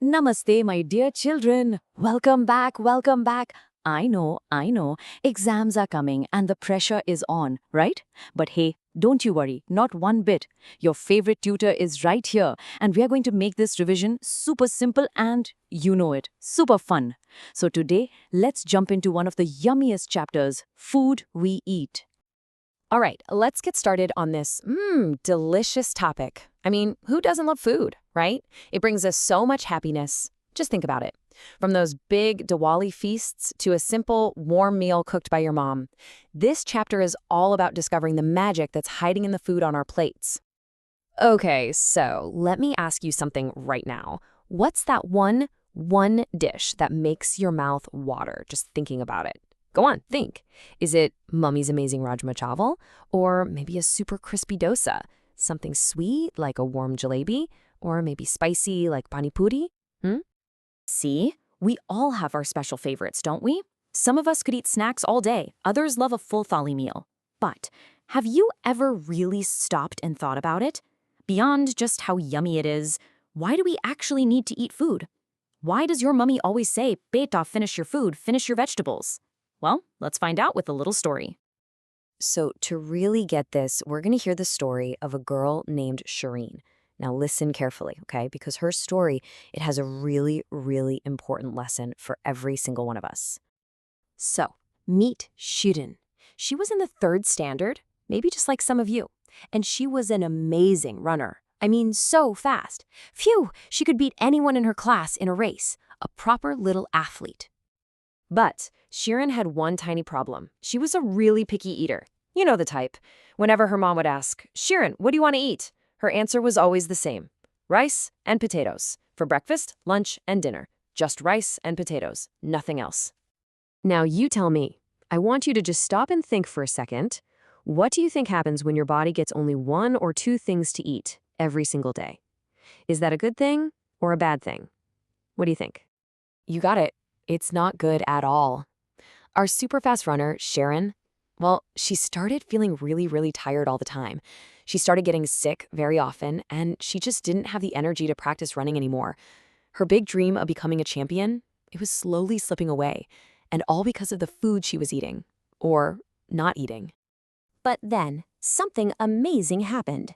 Namaste, my dear children. Welcome back, welcome back. I know. Exams are coming and the pressure is on, right? But hey, don't you worry, not one bit. Your favorite tutor is right here, and we are going to make this revision super simple and, you know it, super fun. So today, let's jump into one of the yummiest chapters, food we eat. All right, let's get started on this delicious topic. I mean, who doesn't love food, right? It brings us so much happiness. Just think about it. From those big Diwali feasts to a simple, warm meal cooked by your mom. This chapter is all about discovering the magic that's hiding in the food on our plates. Okay, so let me ask you something right now. What's that one dish that makes your mouth water just thinking about it? Go on, think. Is it Mummy's amazing Rajma Chawal? Or maybe a super crispy dosa? Something sweet like a warm jalebi? Or maybe spicy like pani puri? See? We all have our special favorites, don't we? Some of us could eat snacks all day, others love a full thali meal. But have you ever really stopped and thought about it? Beyond just how yummy it is, why do we actually need to eat food? Why does your mummy always say, "Beta, finish your food, finish your vegetables"? Well, let's find out with a little story. So to really get this, we're going to hear the story of a girl named Shirin. Now listen carefully, okay? Because her story, it has a really, really important lesson for every single one of us. So, meet Shirin. She was in the 3rd standard, maybe just like some of you. And she was an amazing runner. I mean, so fast. Phew, she could beat anyone in her class in a race. A proper little athlete. But Shirin had one tiny problem. She was a really picky eater. You know the type. Whenever her mom would ask, "Shirin, what do you want to eat?" her answer was always the same. Rice and potatoes. For breakfast, lunch, and dinner. Just rice and potatoes. Nothing else. Now you tell me. I want you to just stop and think for a second. What do you think happens when your body gets only 1 or 2 things to eat every single day? Is that a good thing or a bad thing? What do you think? You got it. It's not good at all. Our super fast runner, Shirin, well, she started feeling really, really tired all the time. She started getting sick very often, and she just didn't have the energy to practice running anymore. Her big dream of becoming a champion, it was slowly slipping away, and all because of the food she was eating, or not eating. But then, something amazing happened.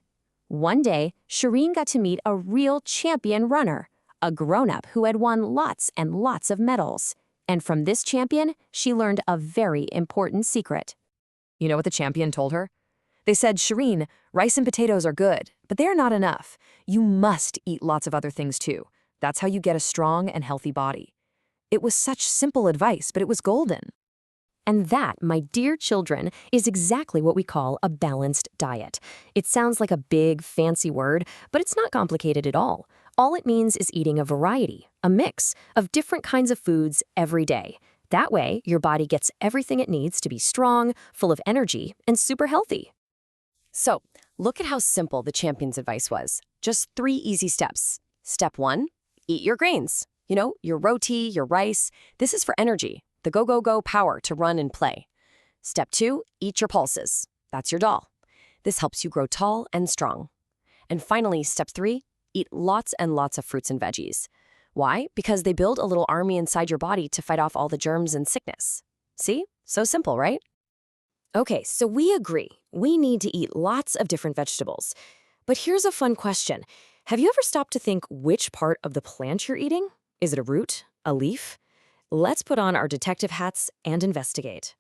One day, Shirin got to meet a real champion runner, a grown-up who had won lots and lots of medals. And from this champion, she learned a very important secret. You know what the champion told her? They said, "Shirin, rice and potatoes are good, but they are not enough. You must eat lots of other things too. That's how you get a strong and healthy body." It was such simple advice, but it was golden. And that, my dear children, is exactly what we call a balanced diet. It sounds like a big, fancy word, but it's not complicated at all. All it means is eating a variety, a mix of different kinds of foods every day. That way, your body gets everything it needs to be strong, full of energy, and super healthy. So, look at how simple the champion's advice was. Just 3 easy steps. Step 1, eat your grains. You know, your roti, your rice. This is for energy, the go power to run and play. Step 2, eat your pulses. That's your doll. This helps you grow tall and strong. And finally, step 3, eat lots and lots of fruits and veggies. Why? Because they build a little army inside your body to fight off all the germs and sickness. See? So simple, right? Okay, so we agree. We need to eat lots of different vegetables. But here's a fun question. Have you ever stopped to think which part of the plant you're eating? Is it a root? A leaf? Let's put on our detective hats and investigate.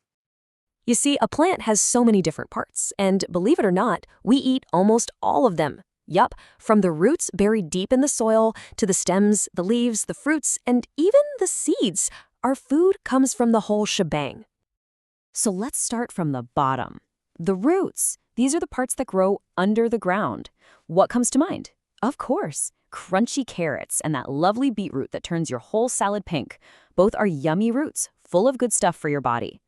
You see, a plant has so many different parts, and believe it or not, we eat almost all of them. Yup, from the roots buried deep in the soil, to the stems, the leaves, the fruits, and even the seeds. Our food comes from the whole shebang. So let's start from the bottom. The roots. These are the parts that grow under the ground. What comes to mind? Of course, crunchy carrots and that lovely beetroot that turns your whole salad pink. Both are yummy roots, full of good stuff for your body.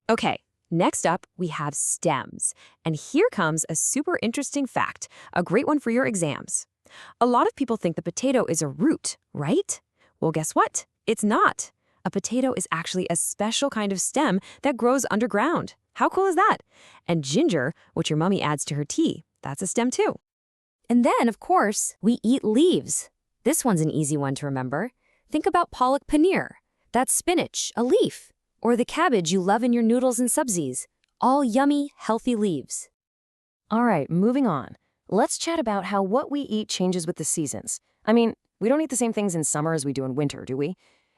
Okay, next up, we have stems. And here comes a super interesting fact, a great one for your exams. A lot of people think the potato is a root, right? Well, guess what? It's not. A potato is actually a special kind of stem that grows underground. How cool is that? And ginger, which your mommy adds to her tea, that's a stem too. And then, of course, we eat leaves. This one's an easy one to remember. Think about palak paneer. That's spinach, a leaf. Or the cabbage you love in your noodles and subsies. All yummy, healthy leaves. All right, moving on. Let's chat about how what we eat changes with the seasons. I mean, we don't eat the same things in summer as we do in winter, do we?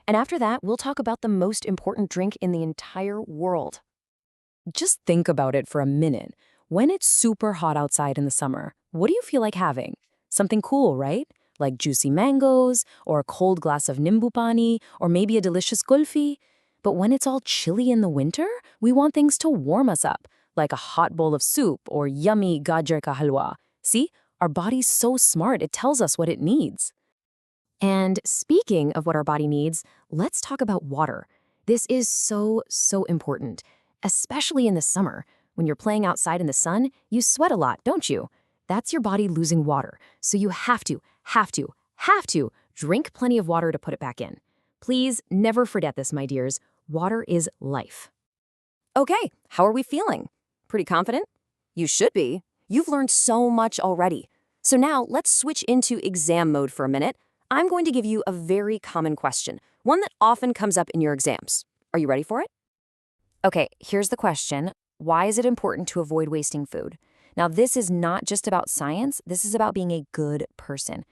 And after that, we'll talk about the most important drink in the entire world. Just think about it for a minute. When it's super hot outside in the summer, what do you feel like having? Something cool, right? Like juicy mangoes, or a cold glass of nimbu pani, or maybe a delicious kulfi. But when it's all chilly in the winter, we want things to warm us up, like a hot bowl of soup or yummy gajar ka halwa. See, our body's so smart, it tells us what it needs. And speaking of what our body needs, let's talk about water. This is so important, especially in the summer. When you're playing outside in the sun, you sweat a lot, don't you? That's your body losing water, so you have to drink plenty of water to put it back in. Please never forget this, my dears. Water is life. Okay, how are we feeling? Pretty confident? You should be. You've learned so much already. So now let's switch into exam mode for a minute. I'm going to give you a very common question, one that often comes up in your exams. Are you ready for it? Okay, here's the question. Why is it important to avoid wasting food? Now, this is not just about science. This is about being a good person.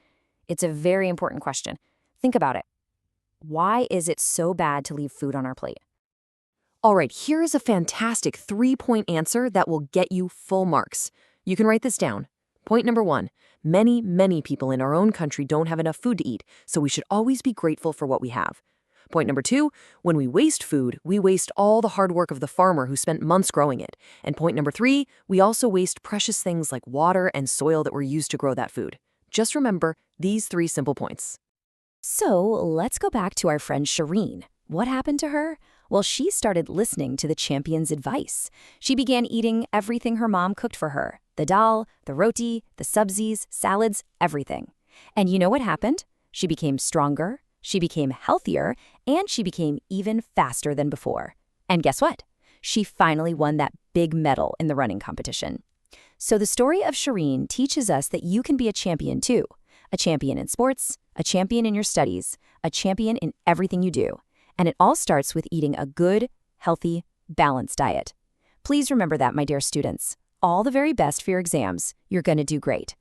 It's a very important question. Think about it. Why is it so bad to leave food on our plate? All right, here is a fantastic 3-point answer that will get you full marks. You can write this down. Point number 1, many people in our own country don't have enough food to eat, so we should always be grateful for what we have. Point number 2, when we waste food, we waste all the hard work of the farmer who spent months growing it. And point number 3, we also waste precious things like water and soil that were used to grow that food. Just remember these 3 simple points. So let's go back to our friend Shirin. What happened to her? Well, she started listening to the champion's advice. She began eating everything her mom cooked for her. The dal, the roti, the subsies, salads, everything. And you know what happened? She became stronger, she became healthier, and she became even faster than before. And guess what? She finally won that big medal in the running competition. So the story of Shirin teaches us that you can be a champion too. A champion in sports, a champion in your studies, a champion in everything you do. And it all starts with eating a good, healthy, balanced diet. Please remember that, my dear students. All the very best for your exams. You're going to do great.